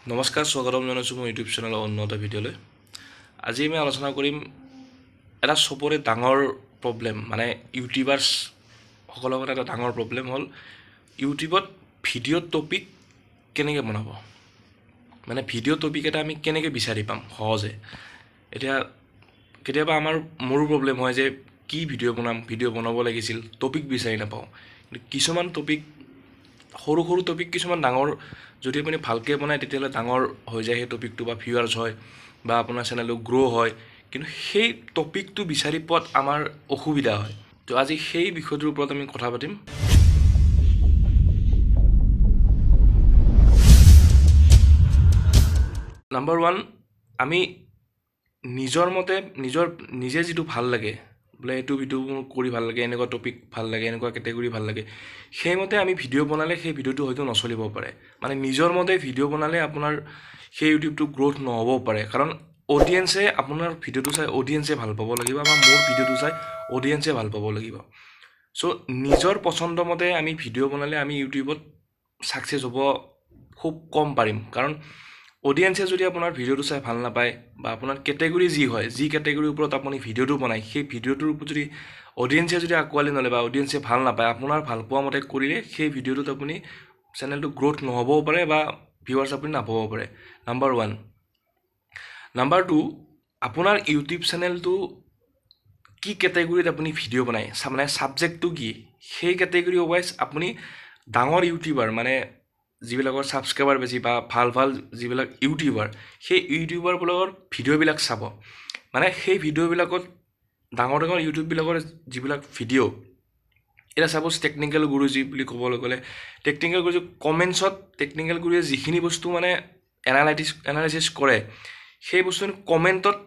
নমস্কাৰ স্বাগতম জনাইছোঁ মোৰ ইউটিউব চেনেলৰ উন্নত ভিডিঅ'লৈ। আজি আমি আলোচনা কৰিম এটা চবৰে ডাঙৰ প্ৰব্লেম, মানে ইউটিউবাৰ্ছসকলৰ কাৰণে এটা ডাঙৰ প্ৰব্লেম হ'ল ইউটিউবত ভিডিঅ' টপিক কেনেকৈ বনাব, মানে ভিডিঅ' টপিক এটা আমি কেনেকৈ বিচাৰি পাম সহজে। এতিয়া কেতিয়াবা মোৰো প্ৰব্লেম হয় যে কি ভিডিঅ' বনাব লাগিছিল, টপিক বিচাৰি নাপাওঁ। কিন্তু কিছুমান টপিক সৰু সৰু টপিক কিছুমান ডাঙৰ যদি আপুনি ভালকৈ বনায় তেতিয়াহ'লে ডাঙৰ হৈ যায় সেই টপিকটো, বা ভিউৱাৰ্ছ হয় বা আপোনাৰ চেনেলটো গ্ৰ' হয়। কিন্তু সেই টপিকটো বিচাৰি পোৱাত আমাৰ অসুবিধা হয়। তো আজি সেই বিষয়টোৰ ওপৰত আমি কথা পাতিম। নাম্বাৰ 1, আমি নিজৰ মতে নিজে যিটো ভাল লাগে, বোলে এইটো ভিডিঅ' মোৰ কৰি ভাল লাগে, এনেকুৱা টপিক ভাল লাগে, এনেকুৱা কেটেগৰী ভাল লাগে, সেইমতে আমি ভিডিঅ' বনালে সেই ভিডিঅ'টো হয়তো নচলিব পাৰে। মানে নিজৰ মতে ভিডিঅ' বনালে আপোনাৰ সেই ইউটিউবটো গ্ৰ'থ নহ'বও পাৰে, কাৰণ অডিয়েঞ্চে আপোনাৰ ভিডিঅ'টো চাই অডিয়েঞ্চে ভাল পাব লাগিব, বা মোৰ ভিডিঅ'টো চাই অডিয়েঞ্চে ভাল পাব লাগিব। চ' নিজৰ পচন্দ মতে আমি ভিডিঅ' বনালে আমি ইউটিউবত ছাকচেছ হ'ব খুব কম পাৰিম, কাৰণ অডিয়েঞ্চে যদি আপোনাৰ ভিডিঅ'টো চাই ভাল নাপায়, বা আপোনাৰ কেটেগৰী যি কেটেগৰীৰ ওপৰত আপুনি ভিডিঅ'টো বনায় সেই ভিডিঅ'টোৰ ওপৰত যদি অডিয়েঞ্চে যদি আঁকোৱালি নলয় বা অডিয়েঞ্চে ভাল নাপায়, আপোনাৰ ভাল পোৱা মতে কৰিলে সেই ভিডিঅ'টোত আপুনি চেনেলটো গ্ৰ'থ নহ'বও পাৰে বা ভিউৱাৰ্ছ আপুনি নাপাবও পাৰে। নাম্বাৰ 1। নাম্বাৰ 2, আপোনাৰ ইউটিউব চেনেলটো কি কেটেগৰীত আপুনি ভিডিঅ' বনায়, মানে ছাবজেক্টটো কি, সেই কেটেগৰী ৱাইজ আপুনি ডাঙৰ ইউটিউবাৰ, মানে যিবিলাকৰ ছাবস্ক্ৰাইবাৰ বেছি বা ভাল যিবিলাক ইউটিউবাৰ, সেই ইউটিউবাৰবিলাকৰ ভিডিঅ'বিলাক চাব। মানে সেই ভিডিঅ'বিলাকত ডাঙৰ ইউটিউববিলাকৰ যিবিলাক ভিডিঅ', এতিয়া চাপ'জ টেকনিকেল গুৰুজী বুলি ক'বলৈ গ'লে, টেকনিকেল গুৰুজী কমেণ্টছত টেকনিকেল গুৰুজীয়ে যিখিনি বস্তু মানে এনালাইচিছ কৰে, সেই বস্তুখিনি কমেণ্টত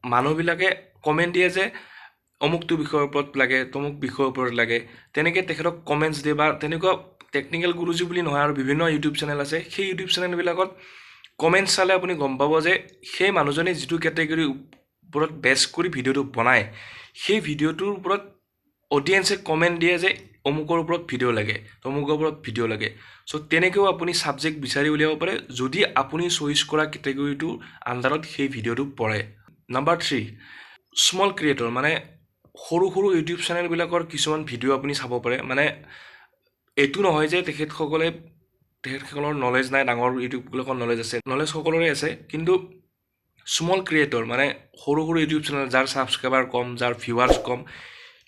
মানুহবিলাকে কমেণ্ট দিয়ে যে অমুকটো বিষয়ৰ ওপৰত লাগে, তমুক বিষয়ৰ ওপৰত লাগে, তেনেকৈ তেখেতক কমেণ্টছ দিয়ে। বা তেনেকুৱা টেকনিকেল গুৰুজী বুলি নহয়, আৰু বিভিন্ন ইউটিউব চেনেল আছে, সেই ইউটিউব চেনেলবিলাকত কমেণ্টছ চালে আপুনি গম পাব যে সেই মানুহজনে যিটো কেটেগৰীৰ ওপৰত বেছ কৰি ভিডিঅ'টো বনায়, সেই ভিডিঅ'টোৰ ওপৰত অডিয়েঞ্চে কমেণ্ট দিয়ে যে অমুকৰ ওপৰত ভিডিঅ' লাগে, তমুকৰ ওপৰত ভিডিঅ' লাগে। চ' তেনেকৈও আপুনি ছাবজেক্ট বিচাৰি উলিয়াব পাৰে, যদি আপুনি চইচ কৰা কেটেগৰীটোৰ আণ্ডাৰত সেই ভিডিঅ'টো পৰে। নাম্বাৰ 3, স্মল ক্ৰিয়েটৰ, মানে সৰু ইউটিউব চেনেলবিলাকৰ কিছুমান ভিডিঅ' আপুনি চাব পাৰে। মানে এইটো নহয় যে তেখেতসকলৰ নলেজ নাই, ডাঙৰ ইউটিউববিলাকৰ নলেজ আছে, নলেজ সকলোৰে আছে, কিন্তু স্মল ক্ৰিয়েটৰ, মানে সৰু ইউটিউব চেনেল যাৰ ছাবস্ক্ৰাইবাৰ কম, যাৰ ভিউৱাৰ্ছ কম,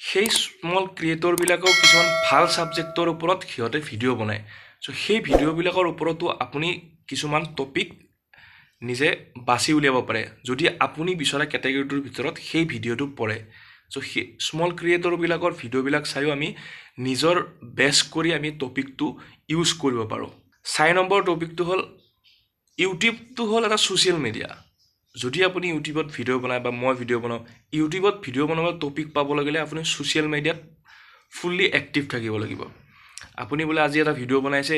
সেই স্মল ক্ৰিয়েটৰবিলাকেও কিছুমান ভাল ছাবজেক্টৰ ওপৰত সিহঁতে ভিডিঅ' বনায়। চ' সেই ভিডিঅ'বিলাকৰ ওপৰতো আপুনি কিছুমান টপিক নিজে বাছি উলিয়াব পাৰে, যদি আপুনি বিচৰা কেটেগৰীটোৰ ভিতৰত সেই ভিডিঅ'টো পৰে। চ' সেই স্মল ক্ৰিয়েটৰবিলাকৰ ভিডিঅ'বিলাক চাইও আমি নিজৰ বেছ কৰি আমি টপিকটো ইউজ কৰিব পাৰোঁ। 4 নম্বৰ টপিকটো হ'ল ইউটিউবটো হ'ল এটা ছ'চিয়েল মিডিয়া। যদি আপুনি ইউটিউবত ভিডিঅ' বনায় বা মই ভিডিঅ' বনাওঁ, ইউটিউবত ভিডিঅ' বনাব টপিক পাব লাগিলে আপুনি ছ'চিয়েল মিডিয়াত ফুল্লি এক্টিভ থাকিব লাগিব। আপুনি বোলে আজি এটা ভিডিঅ' বনাইছে,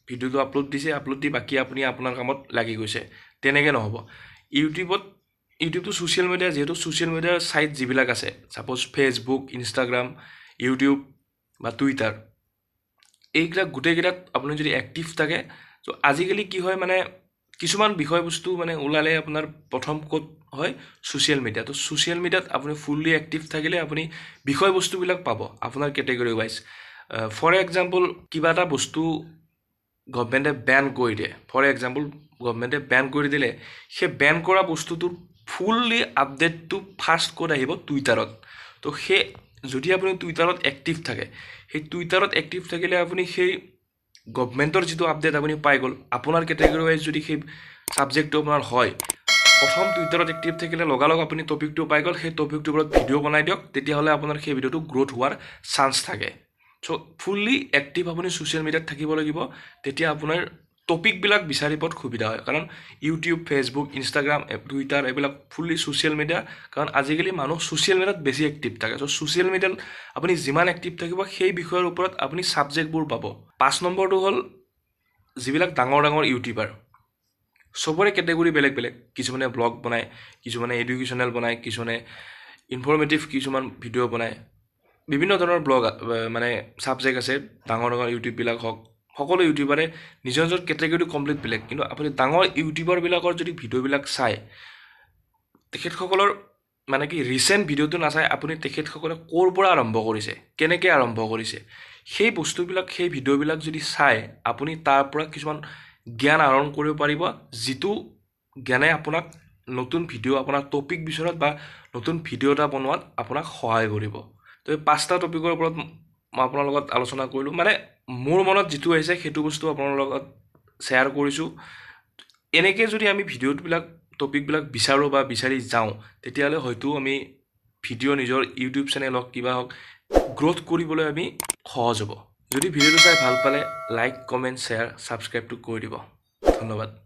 ভিডিঅ'টো আপলোড দি বাকী আপুনি আপোনাৰ কামত লাগি গৈছে, তেনেকৈ নহ'ব। ইউটিউবটো ছ'চিয়েল মিডিয়া, যিহেতু ছ'চিয়েল মিডিয়াৰ ছাইট যিবিলাক আছে, ছাপ'জ ফেচবুক, ইনষ্টাগ্ৰাম, ইউটিউব বা টুইটাৰ, এইবিলাক গোটেইকেইটাত আপুনি যদি এক্টিভ থাকে, ত' আজিকালি কি হয়, মানে কিছুমান বিষয়বস্তু মানে ওলালে আপোনাৰ প্ৰথম ক'ত হয়, ছ'চিয়েল মিডিয়া। তো ছ'চিয়েল মিডিয়াত আপুনি ফুল্লি এক্টিভ থাকিলে আপুনি বিষয়বস্তুবিলাক পাব আপোনাৰ কেটেগৰী ৱাইজ। ফৰ এক্সাম্পল, কিবা এটা বস্তু গভমেণ্টে বেন কৰি দিয়ে, গভমেণ্টে বেন কৰি দিলে, সেই বেন কৰা বস্তুটোৰ ফুল্লি আপডেটটো ফাৰ্ষ্ট ক'ত আহিব, টুইটাৰত। তো যদি আপুনি টুইটাৰত এক্টিভ থাকে, সেই টুইটাৰত এক্টিভ থাকিলে আপুনি সেই গভমেণ্টৰ যিটো আপডেট আপুনি পাই গ'ল, আপোনাৰ কেটেগৰী ৱাইজ যদি সেই ছাবজেক্টটো আপোনাৰ হয়, প্ৰথম টুইটাৰত এক্টিভ থাকিলে লগালগ আপুনি টপিকটো পাই গ'ল, সেই টপিকটোৰ ওপৰত ভিডিঅ' বনাই দিয়ক, তেতিয়াহ'লে আপোনাৰ সেই ভিডিঅ'টো গ্ৰ'থ হোৱাৰ চান্স থাকে। চ' ফুল্লি এক্টিভ আপুনি ছ'চিয়েল মিডিয়াত থাকিব লাগিব, তেতিয়া আপোনাৰ টপিকবিলাক বিচাৰি পোৱাত সুবিধা হয়। কাৰণ ইউটিউব, ফেচবুক, ইনষ্টাগ্ৰাম, টুইটাৰ এইবিলাক ফুল্লি ছ'চিয়েল মিডিয়া, কাৰণ আজিকালি মানুহ ছ'চিয়েল মিডিয়াত বেছি এক্টিভ থাকে। চ' ছ'চিয়েল মিডিয়াত আপুনি যিমান এক্টিভ থাকিব, সেই বিষয়ৰ ওপৰত আপুনি ছাবজেক্টবোৰ পাব। 5 নম্বৰটো হ'ল যিবিলাক ডাঙৰ ইউটিউবাৰ, চবৰে কেটেগৰী বেলেগ, কিছুমানে ব্লগ বনায়, কিছুমানে এডুকেশ্যনেল বনায়, কিছুমানে ইনফৰ্মেটিভ কিছুমান ভিডিঅ' বনায়, বিভিন্ন ধৰণৰ ব্লগ মানে ছাবজেক্ট আছে ডাঙৰ ইউটিউববিলাক হওক, সকলো ইউটিউবাৰে নিজৰ নিজৰ কেটেগৰী কমপ্লিট বেলেগ কিন্তু আপুনি ডাঙৰ ইউটিউবাৰবিলাকৰ যদি ভিডিঅ'বিলাক চায় তেখেতসকলৰ মানে কি ৰিচেণ্ট ভিডিঅ'টো নাচায় আপুনি তেখেতসকলে ক'ৰ পৰা আৰম্ভ কৰিছে কেনেকৈ আৰম্ভ কৰিছে সেই বস্তুবিলাক সেই ভিডিঅ'বিলাক যদি চায় আপুনি তাৰ পৰা কিছুমান জ্ঞান আহৰণ কৰিব পাৰিব যিটো জ্ঞানে আপোনাক নতুন ভিডিঅ' আপোনাৰ টপিক বিচৰাত বা নতুন ভিডিঅ' এটা বনোৱাত আপোনাক সহায় কৰিব তো এই 5টা টপিকৰ ওপৰত মই আপোনাৰ লগত আলোচনা কৰিলোঁ মানে মোৰ মনত যিটো আহিছে সেইটো বস্তু আপোনাৰ লগত শ্বেয়াৰ কৰিছোঁ এনেকৈ যদি আমি ভিডিঅ'বিলাক টপিকবিলাক বিচাৰোঁ বা বিচাৰি যাওঁ তেতিয়াহ'লে হয়তো আমি ভিডিঅ' নিজৰ ইউটিউব চেনেল হওক কিবা হওক গ্ৰ'থ কৰিবলৈ আমি সহজ হ'ব যদি ভিডিঅ'টো চাই ভাল পালে লাইক কমেণ্ট শ্বেয়াৰ ছাবস্ক্ৰাইবটো কৰি দিব ধন্যবাদ